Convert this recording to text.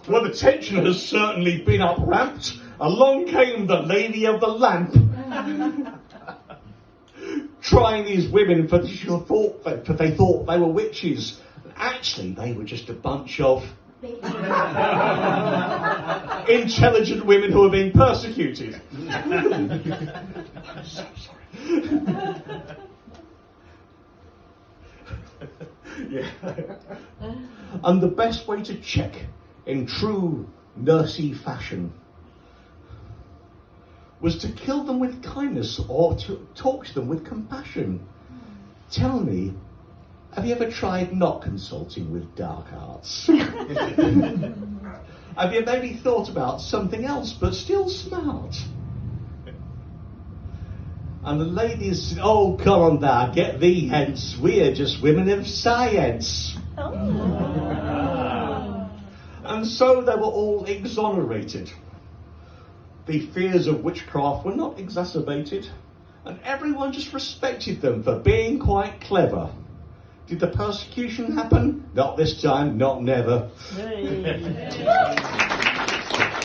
Well, the tension has certainly been up-ramped. Along came the lady of the lamp. Trying these women for they thought they were witches. Actually, they were just a bunch of intelligent women who were being persecuted. I'm so sorry. Yeah. And the best way to check in true nursey fashion was to kill them with kindness or to talk to them with compassion. Tell me, have you ever tried not consulting with dark arts? Have you maybe thought about something else but still smart? And the ladies said, oh, come on there, get thee hence, we're just women of science. And so they were all exonerated. The fears of witchcraft were not exacerbated, and everyone just respected them for being quite clever. Did the persecution happen? Not this time, not never. Hey.